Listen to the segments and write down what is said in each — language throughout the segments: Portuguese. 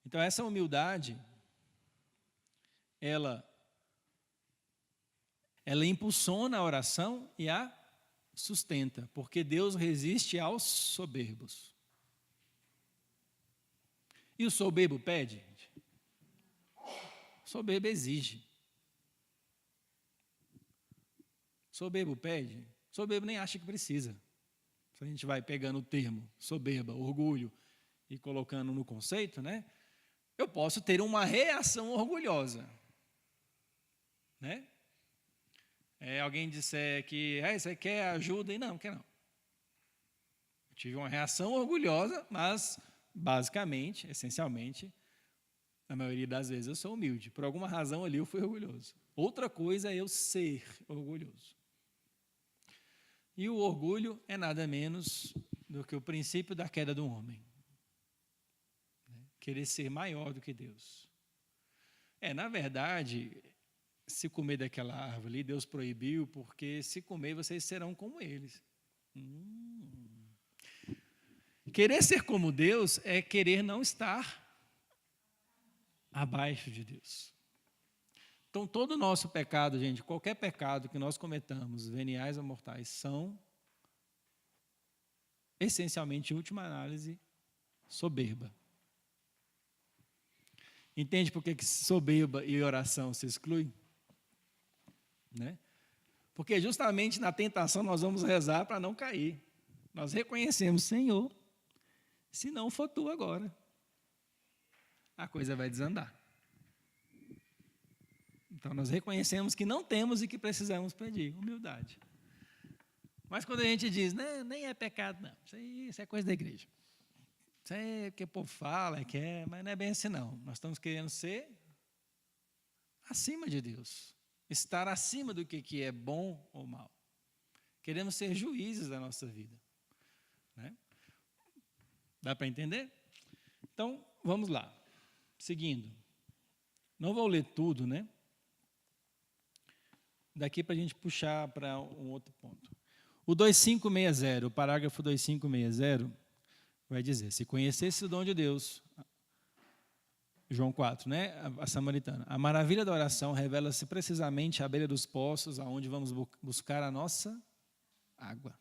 Então, essa humildade, ela impulsiona a oração e a sustenta, porque Deus resiste aos soberbos. E o soberbo pede? O soberbo exige. O soberbo pede? O soberbo nem acha que precisa. Se a gente vai pegando o termo soberba, orgulho, e colocando no conceito, né? Eu posso ter uma reação orgulhosa, né? Alguém disser que você quer ajuda, e não quer não. Eu tive uma reação orgulhosa, mas basicamente, essencialmente, na maioria das vezes eu sou humilde. Por alguma razão ali eu fui orgulhoso. Outra coisa é eu ser orgulhoso. E o orgulho é nada menos do que o princípio da queda do homem. Querer ser maior do que Deus. Na verdade, se comer daquela árvore ali, Deus proibiu, porque se comer vocês serão como eles. Querer ser como Deus é querer não estar abaixo de Deus. Então, todo o nosso pecado, gente, qualquer pecado que nós cometamos, veniais ou mortais, são, essencialmente, em última análise, soberba. Entende por que soberba e oração se excluem? Né? Porque justamente na tentação nós vamos rezar para não cair. Nós reconhecemos, Senhor, se não for tu agora, a coisa vai desandar. Então nós reconhecemos que não temos e que precisamos pedir, humildade. Mas quando a gente diz, né, nem é pecado não, isso é coisa da igreja. Isso é o que o povo fala, mas não é bem assim não. Nós estamos querendo ser acima de Deus. Estar acima do que é bom ou mal. Queremos ser juízes da nossa vida. Né? Dá para entender? Então, vamos lá. Seguindo. Não vou ler tudo, né? Daqui para a gente puxar para um outro ponto. O 2560, o parágrafo 2560, vai dizer, se conhecesse o dom de Deus, João 4, né? A samaritana. A maravilha da oração revela-se precisamente à beira dos poços, aonde vamos buscar a nossa água.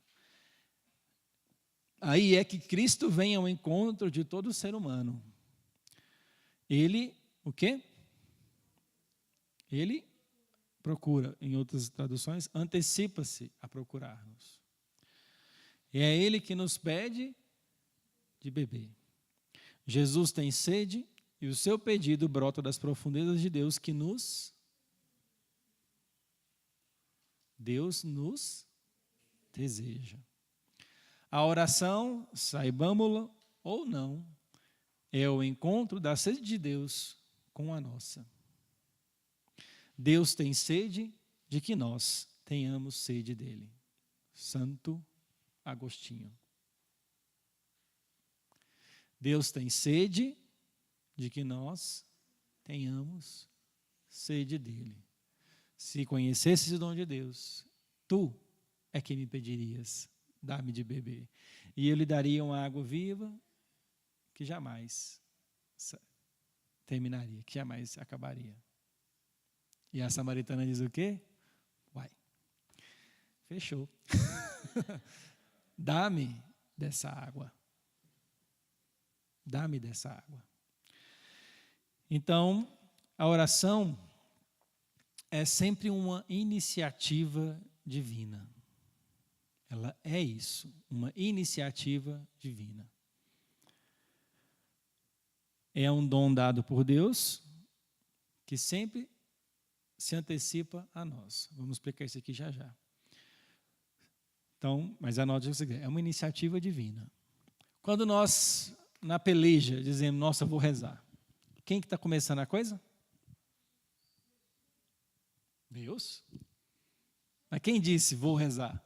Aí é que Cristo vem ao encontro de todo ser humano. Ele, o quê? Ele procura, em outras traduções, antecipa-se a procurar-nos. E é Ele que nos pede de beber. Jesus tem sede e o seu pedido brota das profundezas de Deus que Deus nos deseja. A oração, saibamo-la ou não, é o encontro da sede de Deus com a nossa. Deus tem sede de que nós tenhamos sede dele. Santo Agostinho. Deus tem sede de que nós tenhamos sede dele. Se conhecesses o dom de Deus, tu é que me pedirias, dá-me de beber. E eu lhe daria uma água viva que jamais terminaria, que jamais acabaria. E a samaritana diz o quê? Uai, fechou. Dá-me dessa água. Dá-me dessa água. Então, a oração é sempre uma iniciativa divina. Ela é isso, uma iniciativa divina. É um dom dado por Deus que sempre se antecipa a nós. Vamos explicar isso aqui já já. Então, mas anote o seguinte, é uma iniciativa divina. Quando nós, na peleja, dizemos, nossa, vou rezar. Quem que está começando a coisa? Deus. Mas quem disse, vou rezar?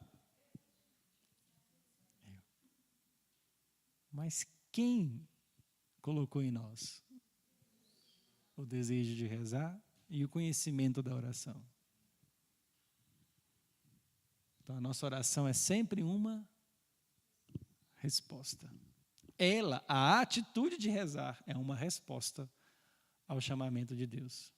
Eu. Mas quem colocou em nós o desejo de rezar e o conhecimento da oração? Então, a nossa oração é sempre uma resposta. a atitude de rezar, é uma resposta ao chamamento de Deus.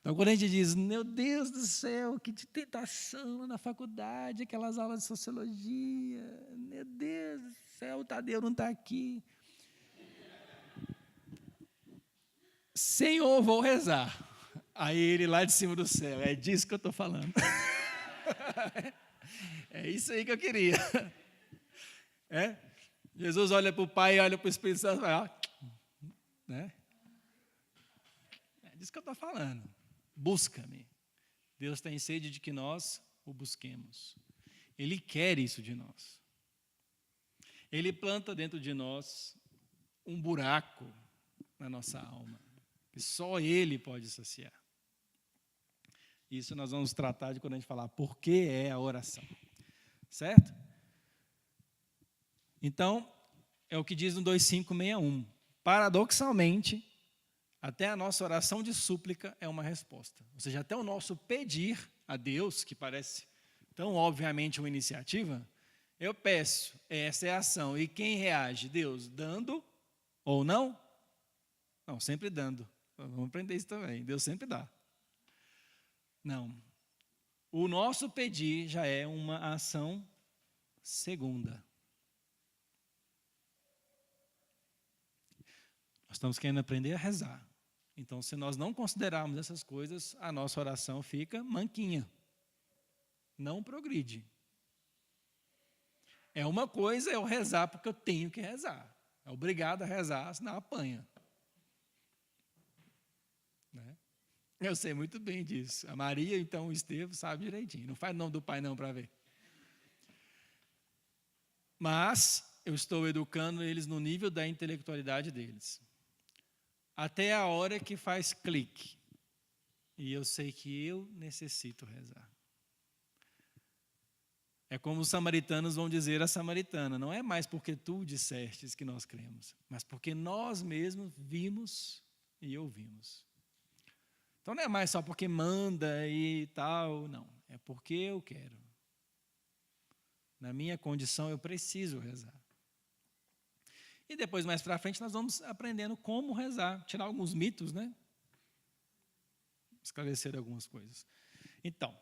Então, quando a gente diz, meu Deus do céu, que de tentação na faculdade, aquelas aulas de sociologia, meu Deus do céu, o Tadeu não está aqui. Senhor, vou rezar. Aí ele lá de cima do céu, é disso que eu estou falando. É isso aí que eu queria. É? Jesus olha para o Pai, olha para o Espírito Santo e fala, né? É disso que eu estou falando. Busca-me. Deus tem sede de que nós o busquemos. Ele quer isso de nós. Ele planta dentro de nós um buraco na nossa alma, que só Ele pode saciar. Isso nós vamos tratar de quando a gente falar por que é a oração. Certo? Então, é o que diz no 2:561. Paradoxalmente, até a nossa oração de súplica é uma resposta. Ou seja, até o nosso pedir a Deus, que parece tão obviamente uma iniciativa, eu peço, essa é a ação. E quem reage? Deus, dando ou não? Não, sempre dando. Vamos aprender isso também. Deus sempre dá. Não. O nosso pedir já é uma ação segunda. Nós estamos querendo aprender a rezar. Então, se nós não considerarmos essas coisas, a nossa oração fica manquinha. Não progride. É uma coisa eu rezar porque eu tenho que rezar. É obrigado a rezar, senão apanha. Né? Eu sei muito bem disso. A Maria, então, o Estevão, sabe direitinho. Não faz nome do pai não para ver. Mas eu estou educando eles no nível da intelectualidade deles. Até a hora que faz clique. E eu sei que eu necessito rezar. É como os samaritanos vão dizer à samaritana, não é mais porque tu dissestes que nós cremos, mas porque nós mesmos vimos e ouvimos. Então não é mais só porque manda e tal, não. É porque eu quero. Na minha condição eu preciso rezar. E depois, mais para frente, nós vamos aprendendo como rezar, tirar alguns mitos, né? Esclarecer algumas coisas. Então,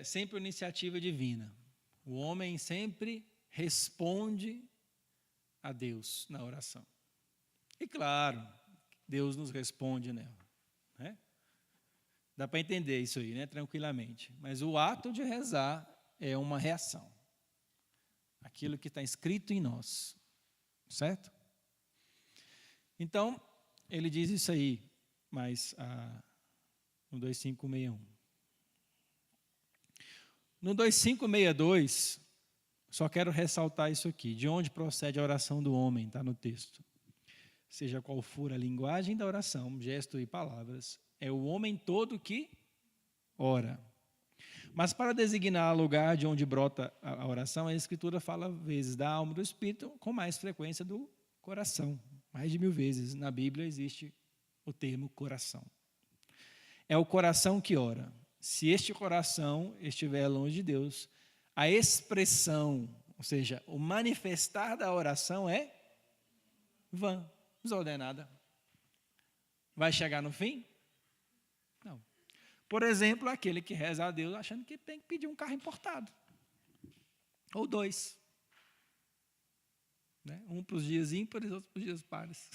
sempre iniciativa divina. O homem sempre responde a Deus na oração. E claro, Deus nos responde nela. Né? Dá para entender isso aí, né? Tranquilamente. Mas o ato de rezar é uma reação. Aquilo que está escrito em nós. Certo? Então, ele diz isso aí, mas no 2:561. No 2:562, só quero ressaltar isso aqui. De onde procede a oração do homem, está no texto. Seja qual for a linguagem da oração, gesto e palavras, é o homem todo que ora. Mas para designar o lugar de onde brota a oração, a Escritura fala vezes da alma e do espírito, com mais frequência do coração. Mais de 1000 vezes na Bíblia existe o termo coração. É o coração que ora. Se este coração estiver longe de Deus, a expressão, ou seja, o manifestar da oração é vã, desordenada. Vai chegar no fim? Não. Por exemplo, aquele que reza a Deus achando que tem que pedir um carro importado. Ou 2. Né? Um para os dias ímpares, outro para os dias pares.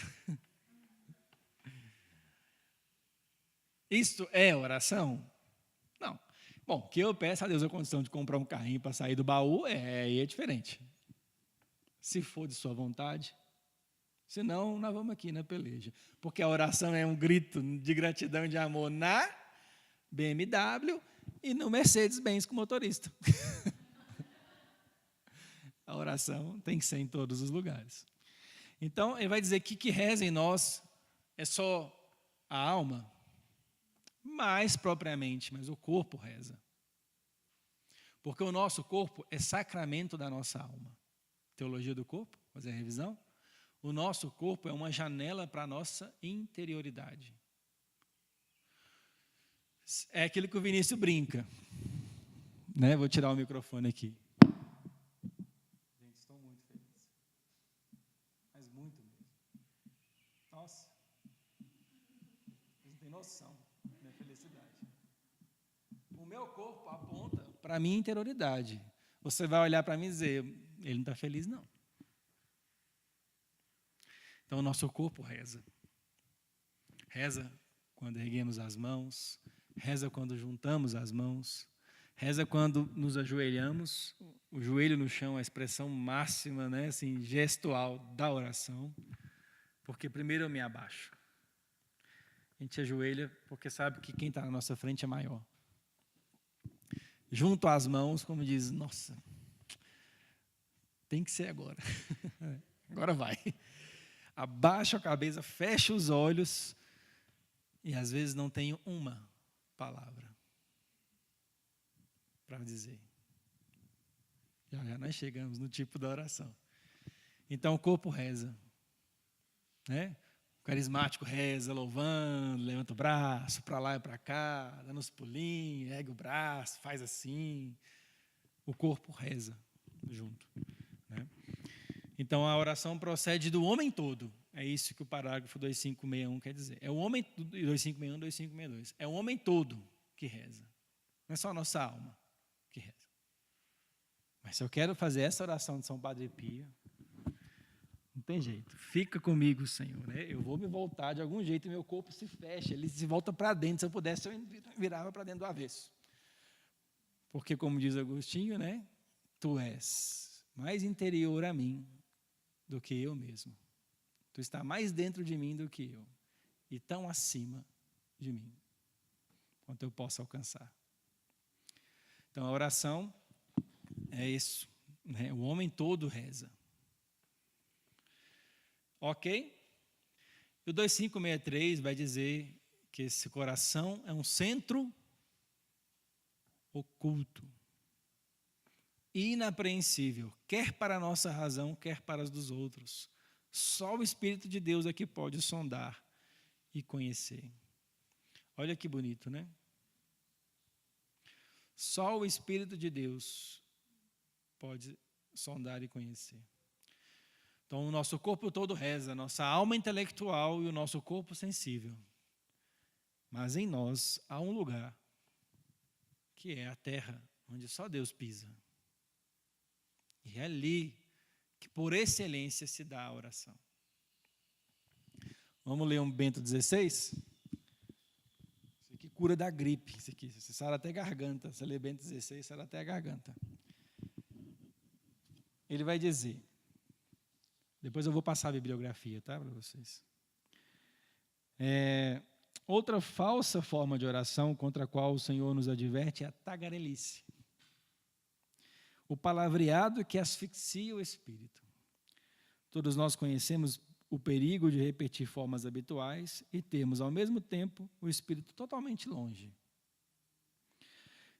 Isto é oração? Não. Bom, que eu peço a Deus a condição de comprar um carrinho para sair do baú, é diferente. Se for de sua vontade. Senão, nós vamos aqui na peleja. Porque a oração é um grito de gratidão e de amor na BMW e no Mercedes-Benz com motorista. A oração tem que ser em todos os lugares. Então, ele vai dizer que reza em nós é só a alma, mais propriamente, mas o corpo reza. Porque o nosso corpo é sacramento da nossa alma. Teologia do corpo, fazer a revisão. O nosso corpo é uma janela para a nossa interioridade. É aquilo que o Vinícius brinca. Né? Vou tirar o microfone aqui. Gente, estou muito feliz. Nossa, vocês não têm noção da minha felicidade. O meu corpo aponta para a minha interioridade. Você vai olhar para mim e dizer, ele não está feliz, não. Então, o nosso corpo reza. Reza quando erguemos as mãos, reza quando juntamos as mãos, reza quando nos ajoelhamos, o joelho no chão, a expressão máxima, né, assim, gestual da oração, porque primeiro eu me abaixo. A gente ajoelha porque sabe que quem está na nossa frente é maior. Junto às mãos, como diz, nossa, tem que ser agora. Agora vai. Abaixo a cabeça, fecha os olhos e às vezes não tenho uma palavra para dizer. Já nós chegamos no tipo da oração. Então o corpo reza, né? O carismático reza, louvando, levanta o braço para lá e para cá, dando uns pulinhos, ergue o braço, faz assim. O corpo reza junto, né? Então a oração procede do homem todo. É isso que o parágrafo 2561 quer dizer. É o homem 2561, 2562. É o homem todo que reza. Não é só a nossa alma que reza. Mas se eu quero fazer essa oração de São Padre Pio, não tem jeito. Fica comigo, Senhor, né? Eu vou me voltar de algum jeito, meu corpo se fecha, ele se volta para dentro. Se eu pudesse, eu virava para dentro do avesso. Porque, como diz Agostinho, né? Tu és mais interior a mim do que eu mesmo. Tu está mais dentro de mim do que eu. E tão acima de mim, quanto eu possa alcançar. Então, a oração é isso, né? O homem todo reza. Ok? E o 2563 vai dizer que esse coração é um centro oculto, inapreensível, quer para a nossa razão, quer para as dos outros. Só o Espírito de Deus é que pode sondar e conhecer. Olha que bonito, né? Só o Espírito de Deus pode sondar e conhecer. Então, o nosso corpo todo reza, nossa alma intelectual e o nosso corpo sensível. Mas em nós há um lugar, que é a terra, onde só Deus pisa. E é ali que, por excelência, se dá a oração. Vamos ler um Bento XVI? Isso aqui cura da gripe. Isso aqui, você sara até garganta. Você lê Bento XVI, sara até a garganta. Ele vai dizer, depois eu vou passar a bibliografia, tá, para vocês. Outra falsa forma de oração contra a qual o Senhor nos adverte é a tagarelice. O palavreado que asfixia o espírito. Todos nós conhecemos o perigo de repetir formas habituais e termos, ao mesmo tempo, o espírito totalmente longe.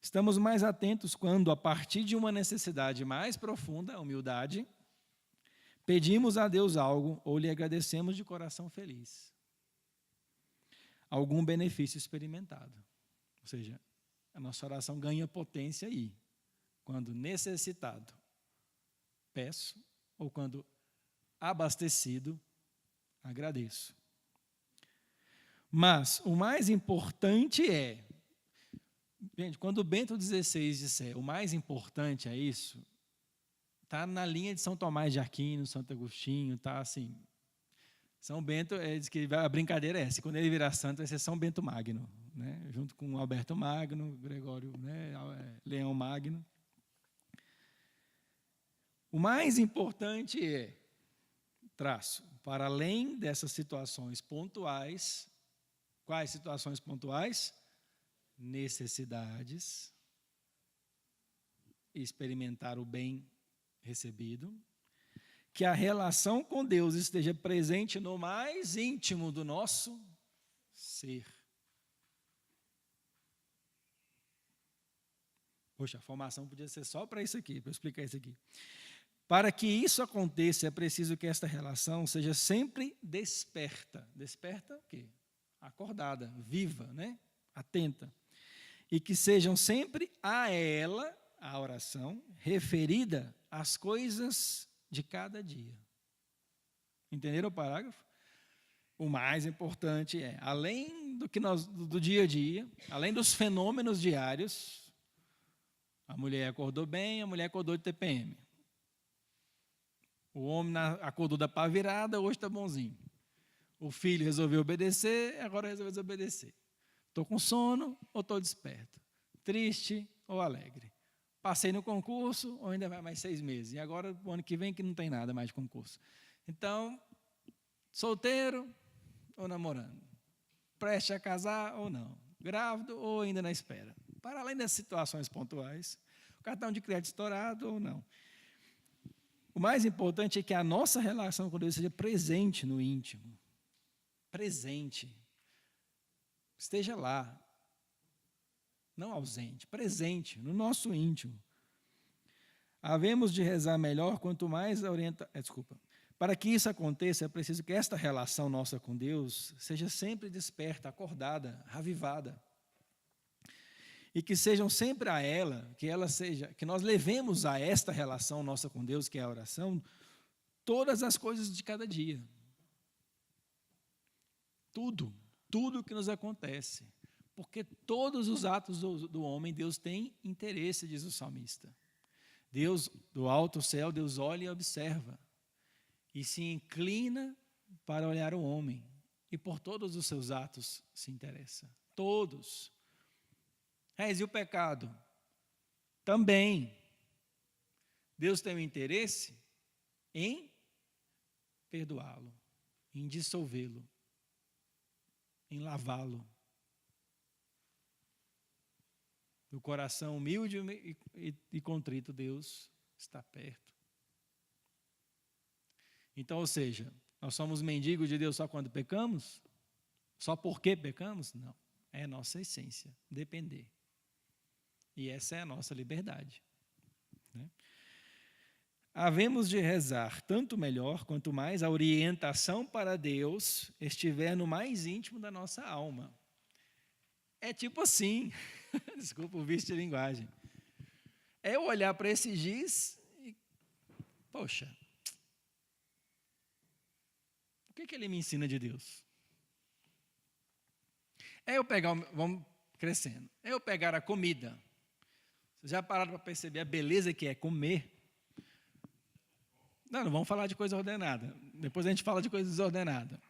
Estamos mais atentos quando, a partir de uma necessidade mais profunda, a humildade, pedimos a Deus algo ou lhe agradecemos de coração feliz. Algum benefício experimentado. Ou seja, a nossa oração ganha potência aí. Quando necessitado, peço, ou quando abastecido, agradeço. Mas o mais importante é, gente, quando o Bento XVI disser o mais importante é isso, está na linha de São Tomás de Aquino, Santo Agostinho, está assim. São Bento, diz que a brincadeira é essa, quando ele virar santo vai ser São Bento Magno, né? Junto com Alberto Magno, Gregório, né? Leão Magno. O mais importante é, para além dessas situações pontuais, quais situações pontuais? Necessidades, experimentar o bem recebido, que a relação com Deus esteja presente no mais íntimo do nosso ser. Poxa, a formação podia ser só para isso aqui, para explicar isso aqui. Para que isso aconteça, é preciso que esta relação seja sempre desperta. Desperta o quê? Acordada, viva, né? Atenta. E que sejam sempre a ela, a oração, referida às coisas de cada dia. Entenderam o parágrafo? o mais importante é, além do dia a dia, além dos fenômenos diários, a mulher acordou bem, a mulher acordou de TPM. O homem acordou da pá virada, hoje está bonzinho. O filho resolveu obedecer, agora resolveu desobedecer. Estou com sono ou estou desperto? Triste ou alegre? Passei no concurso ou ainda vai mais 6 meses? E agora, o ano que vem, que não tem nada mais de concurso. Então, solteiro ou namorando? Prestes a casar ou não? Grávido ou ainda na espera? Para além das situações pontuais, o cartão de crédito estourado ou não. O mais importante é que a nossa relação com Deus seja presente no íntimo. Presente. Esteja lá. Não ausente, presente, no nosso íntimo. Havemos de rezar melhor quanto mais Para que isso aconteça, é preciso que esta relação nossa com Deus seja sempre desperta, acordada, ravivada. E que sejam sempre a ela, que nós levemos a esta relação nossa com Deus, que é a oração, todas as coisas de cada dia. Tudo que nos acontece. Porque todos os atos do homem, Deus tem interesse, diz o salmista. Deus, do alto céu, Deus olha e observa. E se inclina para olhar o homem. E por todos os seus atos se interessa. Todos. E o pecado? Também. Deus tem um interesse em perdoá-lo, em dissolvê-lo, em lavá-lo. Do coração humilde e contrito, Deus está perto. Então, ou seja, nós somos mendigos de Deus só quando pecamos? Só porque pecamos? Não. É a nossa essência, depender. E essa é a nossa liberdade. Né? Havemos de rezar tanto melhor, quanto mais a orientação para Deus estiver no mais íntimo da nossa alma. É tipo assim, desculpa o vício de linguagem, é eu olhar para esse giz e, poxa, o que ele me ensina de Deus? É eu pegar, vamos crescendo, é eu pegar a comida. Vocês já pararam para perceber a beleza que é comer? Não vamos falar de coisa ordenada, depois a gente fala de coisa desordenada.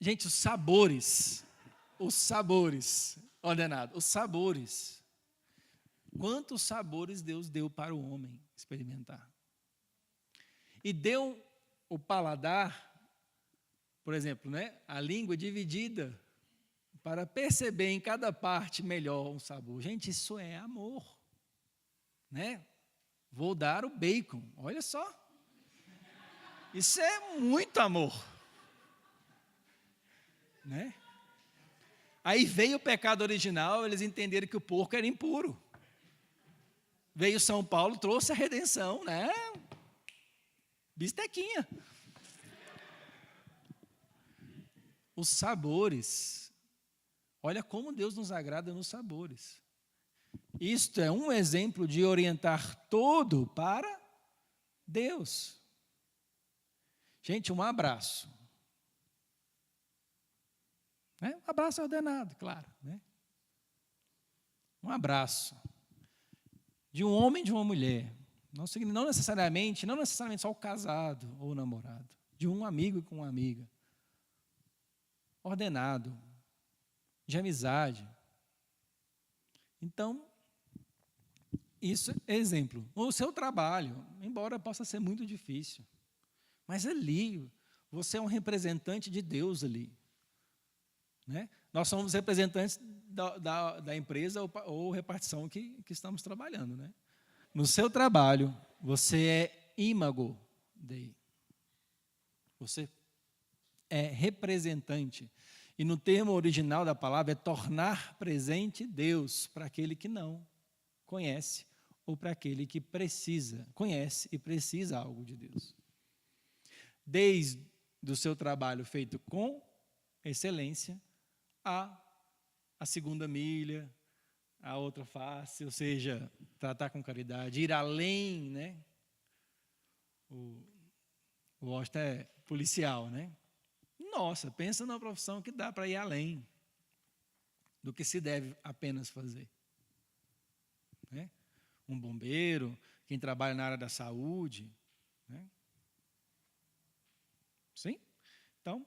Gente, os sabores ordenados, os sabores. Quantos sabores Deus deu para o homem experimentar? E deu o paladar, por exemplo, né, a língua dividida, para perceber em cada parte melhor um sabor. Gente, isso é amor. Né? Vou dar o bacon, olha só. Isso é muito amor. Né? Aí veio o pecado original, eles entenderam que o porco era impuro. Veio São Paulo, trouxe a redenção, né? Bistequinha. Os sabores. Olha como Deus nos agrada nos sabores. Isto é um exemplo de orientar todo para Deus. Gente, um abraço. Né? Um abraço é ordenado, claro. Né? Um abraço. De um homem e de uma mulher. Não necessariamente só o casado ou o namorado. De um amigo com uma amiga. Ordenado. De amizade. Então, isso é exemplo. O seu trabalho, embora possa ser muito difícil, mas ali, você é um representante de Deus ali. Né? Nós somos representantes da empresa ou repartição que estamos trabalhando. Né? No seu trabalho, você é imago Dei. Você é representante. E no termo original da palavra é tornar presente Deus para aquele que não conhece ou para aquele que conhece e precisa algo de Deus. Desde o seu trabalho feito com excelência, a segunda milha, a outra face, ou seja, tratar com caridade, ir além, né? O Washington é policial, né? nossa, pensa numa profissão que dá para ir além do que se deve apenas fazer. Né? Um bombeiro, quem trabalha na área da saúde. Né? Sim? Então,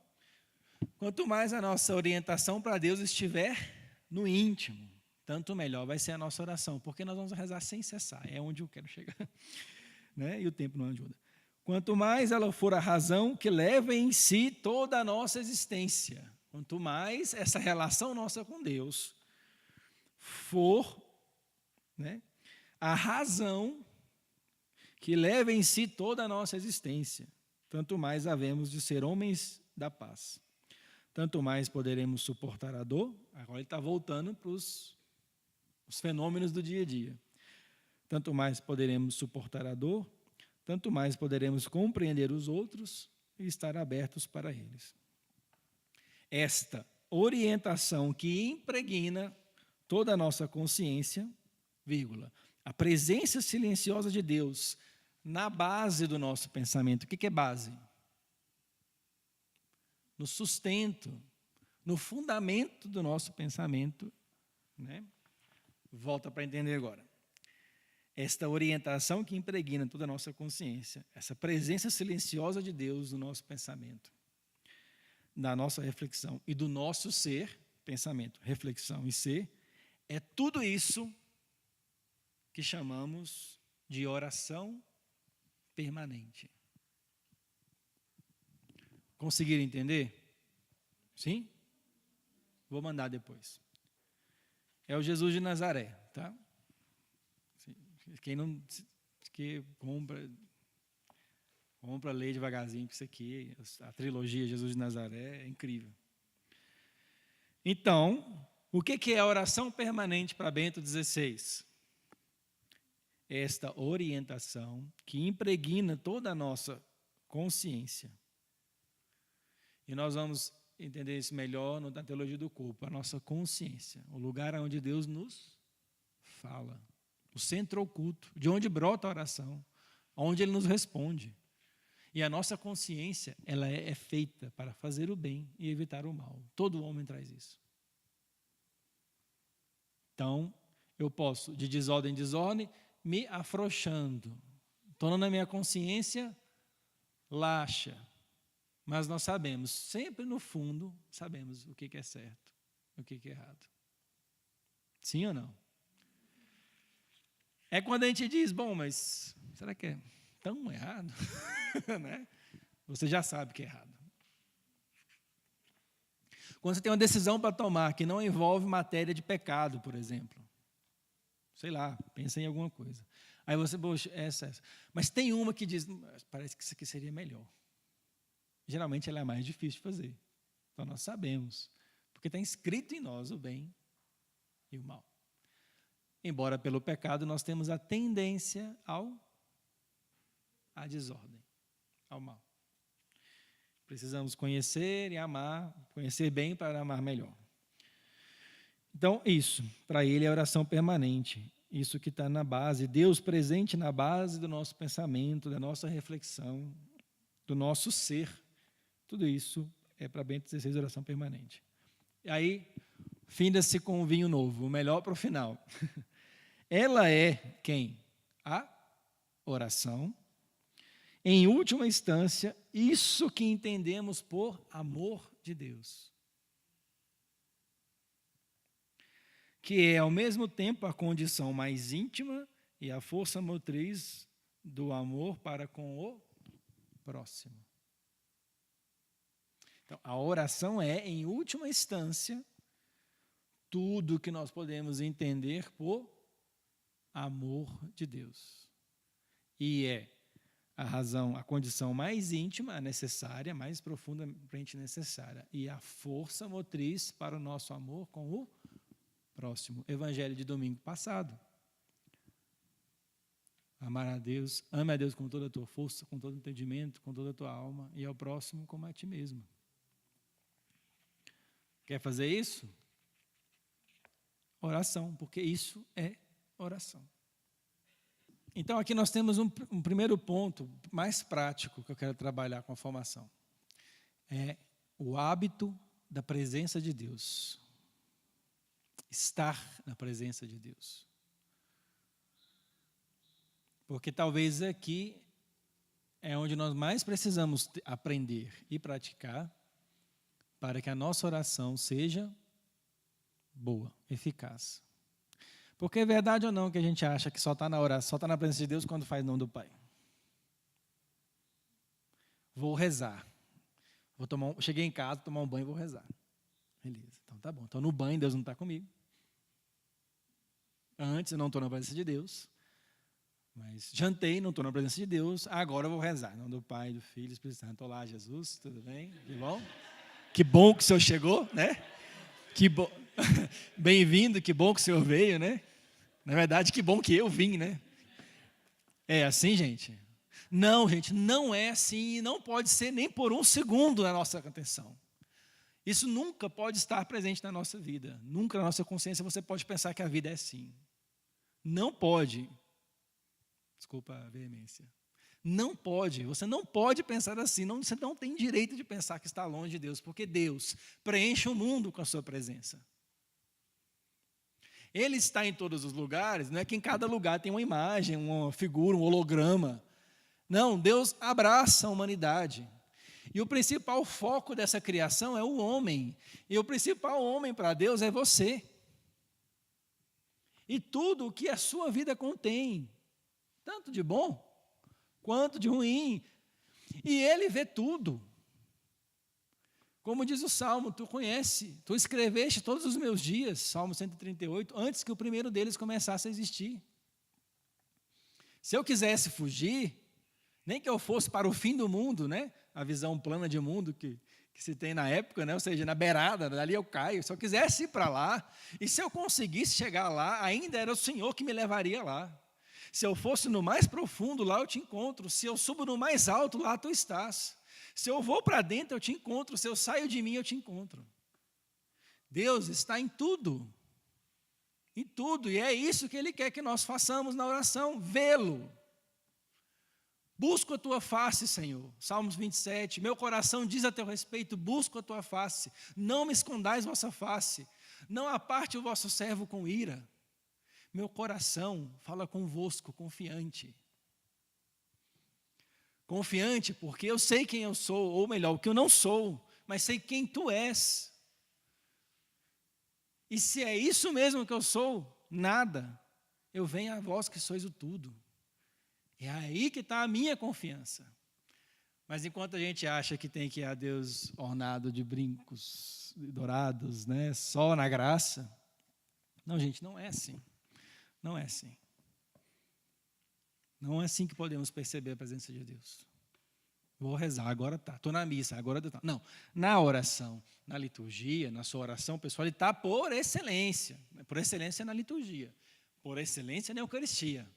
quanto mais a nossa orientação para Deus estiver no íntimo, tanto melhor vai ser a nossa oração, porque nós vamos rezar sem cessar, é onde eu quero chegar. Né? E o tempo não ajuda. Quanto mais ela for a razão que leva em si toda a nossa existência, quanto mais essa relação nossa com Deus for, né, a razão que leva em si toda a nossa existência, tanto mais havemos de ser homens da paz. Tanto mais poderemos suportar a dor. Agora ele está voltando para os fenômenos do dia a dia. Tanto mais poderemos suportar a dor, tanto mais poderemos compreender os outros e estar abertos para eles. Esta orientação que impregna toda a nossa consciência, vírgula, a presença silenciosa de Deus na base do nosso pensamento. O que é base? No sustento, no fundamento do nosso pensamento. Né? Volta para entender agora. Esta orientação que impregna toda a nossa consciência, essa presença silenciosa de Deus no nosso pensamento, na nossa reflexão e do nosso ser, pensamento, reflexão e ser, é tudo isso que chamamos de oração permanente. Conseguiram entender? Sim? Vou mandar depois. É o Jesus de Nazaré, tá? Quem não que compra, lê devagarzinho com isso aqui. A trilogia Jesus de Nazaré é incrível. Então, o que é a oração permanente para Bento XVI? Esta orientação que impregna toda a nossa consciência. E nós vamos entender isso melhor na teologia do corpo, a nossa consciência, o lugar onde Deus nos fala, o centro oculto, de onde brota a oração, onde Ele nos responde. E a nossa consciência, ela é feita para fazer o bem e evitar o mal. Todo homem traz isso. Então, eu posso, de desordem em desordem, me afrouxando, tornando a minha consciência laxa. Mas nós sabemos, sempre no fundo, sabemos o que é certo, o que é errado. Sim ou não? É quando a gente diz, bom, mas será que é tão errado? Né? Você já sabe que é errado. Quando você tem uma decisão para tomar que não envolve matéria de pecado, por exemplo. Sei lá, pensa em alguma coisa. Aí você, poxa, essa. Mas tem uma que diz, parece que isso aqui seria melhor. Geralmente ela é mais difícil de fazer. Então nós sabemos, porque está inscrito em nós o bem e o mal. Embora pelo pecado nós temos a tendência à desordem, ao mal. Precisamos conhecer e amar, conhecer bem para amar melhor. Então, isso, para ele é oração permanente. Isso que está na base, Deus presente na base do nosso pensamento, da nossa reflexão, do nosso ser. Tudo isso é para Bento XVI, oração permanente. E aí, finda-se com um vinho novo, o melhor para o final. Ela é quem? A oração. Em última instância, isso que entendemos por amor de Deus. Que é, ao mesmo tempo, a condição mais íntima e a força motriz do amor para com o próximo. Então, a oração é, em última instância, tudo que nós podemos entender por amor de Deus. E é a razão, a condição mais íntima, necessária, mais profundamente necessária. E a força motriz para o nosso amor com o próximo. Evangelho de domingo passado. Amar a Deus, ame a Deus com toda a tua força, com todo o entendimento, com toda a tua alma, e ao próximo como a ti mesmo. Quer fazer isso? Oração, porque isso é oração. Então, aqui nós temos um primeiro ponto mais prático que eu quero trabalhar com a formação. É o hábito da presença de Deus. Estar na presença de Deus. Porque talvez aqui é onde nós mais precisamos aprender e praticar para que a nossa oração seja boa, eficaz. Porque é verdade ou não que a gente acha que só está na oração, só está na presença de Deus quando faz nome do Pai? Vou rezar. Cheguei em casa, tomar um banho e vou rezar. Beleza, então tá bom. Estou no banho, Deus não está comigo. Antes eu não estou na presença de Deus. Mas jantei, não estou na presença de Deus. Agora eu vou rezar. Em nome do Pai, do Filho e do Espírito Santo. Olá, Jesus, tudo bem? Que bom? Que bom que o Senhor chegou, né? Que bom. Bem-vindo, que bom que o Senhor veio, né? Na verdade, que bom que eu vim, né? É assim, gente? Não, gente, não é assim e não pode ser nem por um segundo na nossa atenção. Isso nunca pode estar presente na nossa vida. Nunca na nossa consciência você pode pensar que a vida é assim. Não pode. Desculpa a veemência. Não pode, você não pode pensar assim. Você não tem direito de pensar que está longe de Deus, porque Deus preenche o mundo com a sua presença. Ele está em todos os lugares, não é que em cada lugar tem uma imagem, uma figura, um holograma. Não, Deus abraça a humanidade. E o principal foco dessa criação é o homem. E o principal homem para Deus é você. E tudo o que a sua vida contém, tanto de bom quanto de ruim. E Ele vê tudo. Como diz o Salmo, tu escreveste todos os meus dias, Salmo 138, antes que o primeiro deles começasse a existir. Se eu quisesse fugir, nem que eu fosse para o fim do mundo, né? A visão plana de mundo que se tem na época, né? Ou seja, na beirada, dali eu caio. Se eu quisesse ir para lá, e se eu conseguisse chegar lá, ainda era o Senhor que me levaria lá. Se eu fosse no mais profundo, lá eu te encontro. Se eu subo no mais alto, lá tu estás. Se eu vou para dentro, eu te encontro. Se eu saio de mim, eu te encontro. Deus está em tudo. Em tudo. E é isso que Ele quer que nós façamos na oração. Vê-lo. Busco a tua face, Senhor. Salmos 27. Meu coração diz a teu respeito, busco a tua face. Não me escondais vossa face. Não aparte o vosso servo com ira. Meu coração fala convosco, confiante. Confiante porque eu sei quem eu sou, ou melhor, o que eu não sou, mas sei quem tu és. E se é isso mesmo que eu sou, nada, eu venho a vós que sois o tudo. É aí que está a minha confiança. Mas enquanto a gente acha que tem que ir a Deus ornado de brincos dourados, né, só na graça, não, gente, não é assim. Não é assim. Não é assim que podemos perceber a presença de Deus. Vou rezar, agora tá. Estou na missa, agora tá. Não, na oração, na liturgia, na sua oração pessoal, ele está por excelência. Por excelência na liturgia. Por excelência na Eucaristia.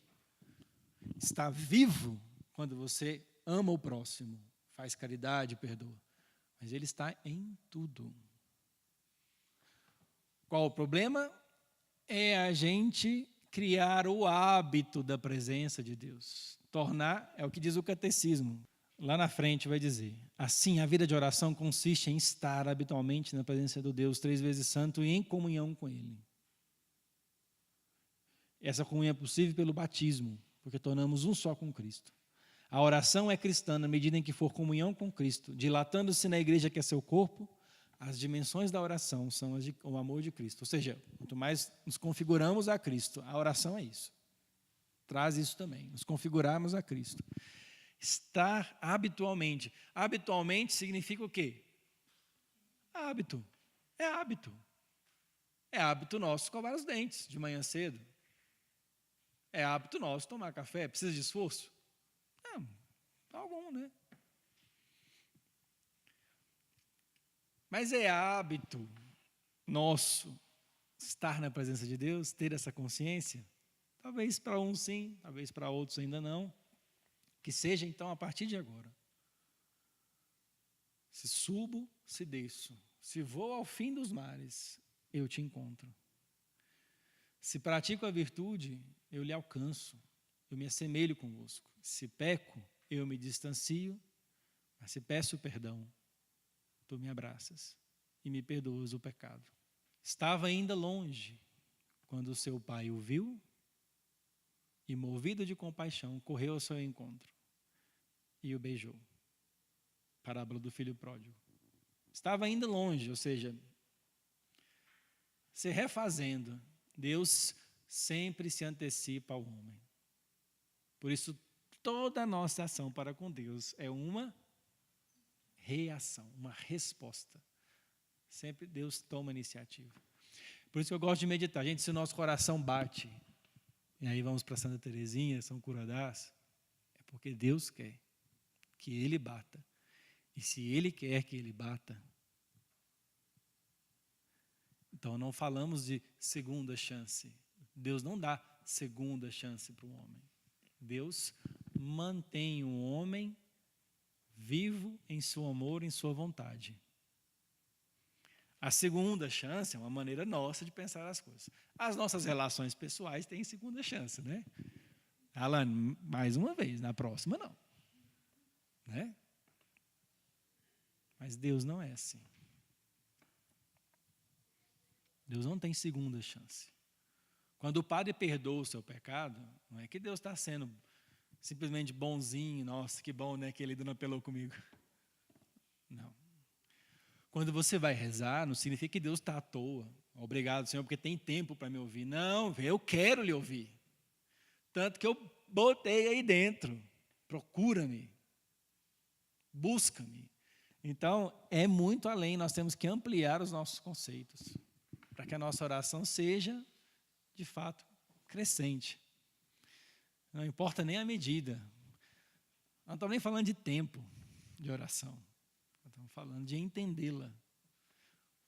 Está vivo quando você ama o próximo, faz caridade, perdoa. Mas ele está em tudo. Qual o problema? É a gente criar o hábito da presença de Deus. Tornar, é o que diz o catecismo. Lá na frente vai dizer, assim a vida de oração consiste em estar habitualmente na presença do Deus 3 vezes santo e em comunhão com Ele. Essa comunhão é possível pelo batismo, porque tornamos um só com Cristo. A oração é cristã na medida em que for comunhão com Cristo, dilatando-se na igreja que é seu corpo. As dimensões da oração são o amor de Cristo. Ou seja, quanto mais nos configuramos a Cristo, a oração é isso. Traz isso também, nos configurarmos a Cristo. Estar habitualmente. Habitualmente significa o quê? Hábito. É hábito. É hábito nosso escovar os dentes de manhã cedo. É hábito nosso tomar café. Precisa de esforço? Não, algum, né? Mas é hábito nosso estar na presença de Deus, ter essa consciência? Talvez para uns sim, talvez para outros ainda não. Que seja então a partir de agora. Se subo, se desço. Se vou ao fim dos mares, eu te encontro. Se pratico a virtude, eu lhe alcanço. Eu me assemelho convosco. Se peco, eu me distancio. Mas se peço perdão, tu me abraças e me perdoas o pecado. Estava ainda longe, quando seu pai o viu e, movido de compaixão, correu ao seu encontro e o beijou. Parábola do filho pródigo. Estava ainda longe, ou seja, se refazendo. Deus sempre se antecipa ao homem. Por isso, toda a nossa ação para com Deus é uma reação, uma resposta. Sempre Deus toma iniciativa. Por isso que eu gosto de meditar. Gente, se o nosso coração bate, e aí vamos para Santa Teresinha, São Curadás, é porque Deus quer que ele bata. E se ele quer que ele bata, então não falamos de segunda chance. Deus não dá segunda chance para o homem. Deus mantém o homem vivo em seu amor, em sua vontade. A segunda chance é uma maneira nossa de pensar as coisas. As nossas relações pessoais têm segunda chance, né? Alan, mais uma vez, na próxima não. Né? Mas Deus não é assim. Deus não tem segunda chance. Quando o Padre perdoa o seu pecado, não é que Deus está sendo simplesmente bonzinho, nossa, que bom, né, que ele não apelou comigo. Não. Quando você vai rezar, não significa que Deus está à toa. Obrigado, Senhor, porque tem tempo para me ouvir. Não, eu quero lhe ouvir. Tanto que eu botei aí dentro. Procura-me. Busca-me. Então, é muito além. Nós temos que ampliar os nossos conceitos. Para que a nossa oração seja, de fato, crescente. Não importa nem a medida. Não estamos nem falando de tempo de oração. Estamos falando de entendê-la.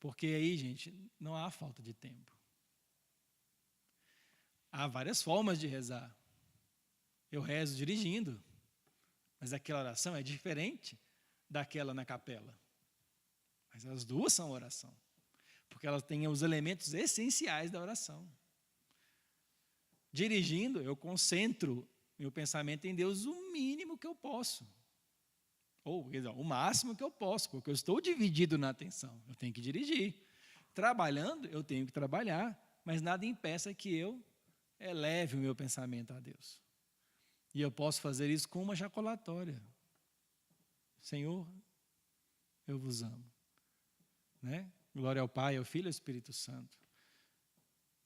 Porque aí, gente, não há falta de tempo. Há várias formas de rezar. Eu rezo dirigindo, mas aquela oração é diferente daquela na capela. Mas as duas são oração. Porque elas têm os elementos essenciais da oração. Dirigindo, eu concentro meu pensamento em Deus o mínimo que eu posso. Ou, quer dizer, o máximo que eu posso, porque eu estou dividido na atenção. Eu tenho que dirigir. Trabalhando, eu tenho que trabalhar, mas nada impeça que eu eleve o meu pensamento a Deus. E eu posso fazer isso com uma jaculatória. Senhor, eu vos amo. Né? Glória ao Pai, ao Filho e ao Espírito Santo.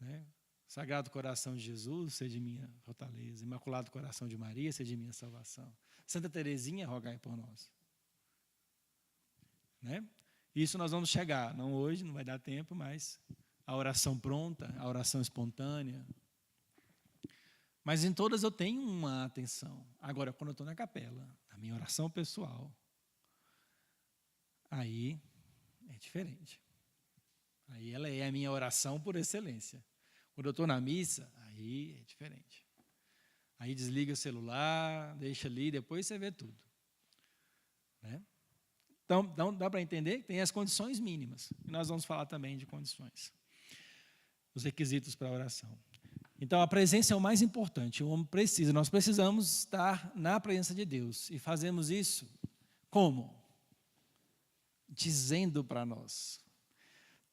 Né? Sagrado Coração de Jesus, seja minha fortaleza. Imaculado Coração de Maria, seja minha salvação. Santa Teresinha, rogai por nós. Né? Isso nós vamos chegar, não hoje, não vai dar tempo, mas a oração pronta, a oração espontânea. Mas em todas eu tenho uma atenção. Agora, quando eu estou na capela, a minha oração pessoal, aí é diferente. Aí ela é a minha oração por excelência. Quando eu estou na missa, aí é diferente. Aí desliga o celular, deixa ali, depois você vê tudo. Né? Então, dá para entender que tem as condições mínimas. E nós vamos falar também de condições. Os requisitos para a oração. Então, a presença é o mais importante. O homem precisa, nós precisamos estar na presença de Deus. E fazemos isso como? Dizendo para nós.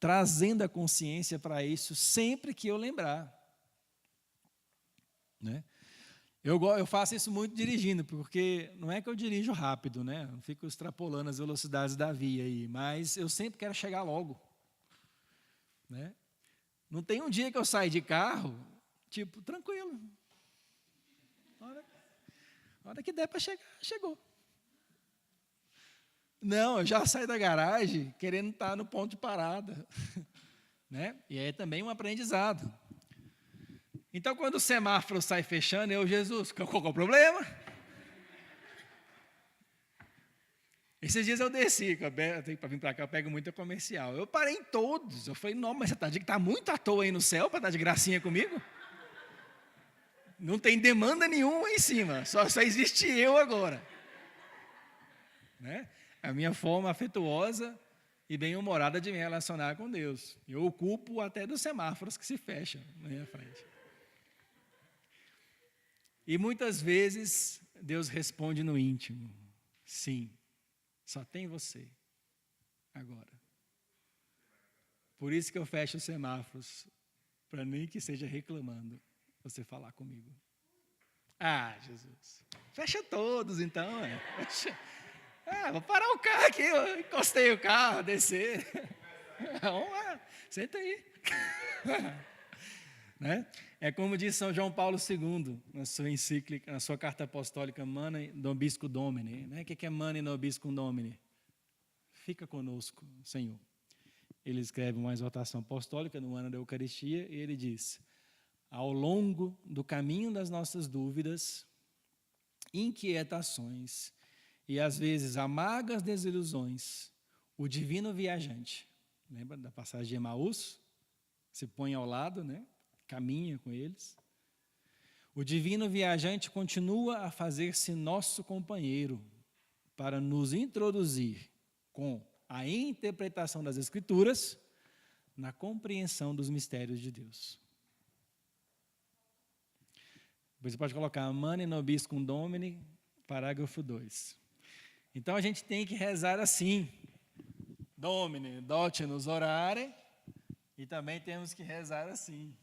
Trazendo a consciência para isso sempre que eu lembrar. Né? Eu faço isso muito dirigindo, porque não é que eu dirijo rápido, né? Não fico extrapolando as velocidades da via aí, mas eu sempre quero chegar logo. Né? Não tem um dia que eu saio de carro, tipo, tranquilo. A hora que der para chegar, chegou. Não, eu já saio da garagem querendo estar no ponto de parada. Né? E é também um aprendizado. Então, quando o semáforo sai fechando, Jesus, qual é o problema? Esses dias eu desci, para vir para cá, eu pego muita comercial. Eu parei em todos. Eu falei, não, mas você está muito à toa aí no céu para estar de gracinha comigo? Não tem demanda nenhuma aí em cima, só existe eu agora. Né? A minha forma afetuosa e bem-humorada de me relacionar com Deus. Eu ocupo até dos semáforos que se fecham na minha frente. E muitas vezes Deus responde no íntimo, sim, só tem você. agora. Por isso que eu fecho os semáforos, para nem que seja reclamando, você falar comigo. Ah, Jesus. Fecha todos, então. Fecha. Vou parar o carro aqui, eu encostei o carro, descer. Vamos lá, senta aí. Né? É como diz São João Paulo II, na sua encíclica, na sua carta apostólica, Mane Nobiscum Domini. Né? O que é Mane Nobiscum Domini? Fica conosco, Senhor. Ele escreve uma exortação apostólica no ano da Eucaristia e ele diz: ao longo do caminho das nossas dúvidas, inquietações e às vezes amargas desilusões, o divino viajante, lembra da passagem de Emaús? Se põe ao lado, né? Caminha com eles. O divino viajante continua a fazer-se nosso companheiro para nos introduzir com a interpretação das Escrituras na compreensão dos mistérios de Deus. Você pode colocar Mane Nobiscum Domini, parágrafo 2. Então a gente tem que rezar assim: Domine, dote-nos orare, e também temos que rezar assim: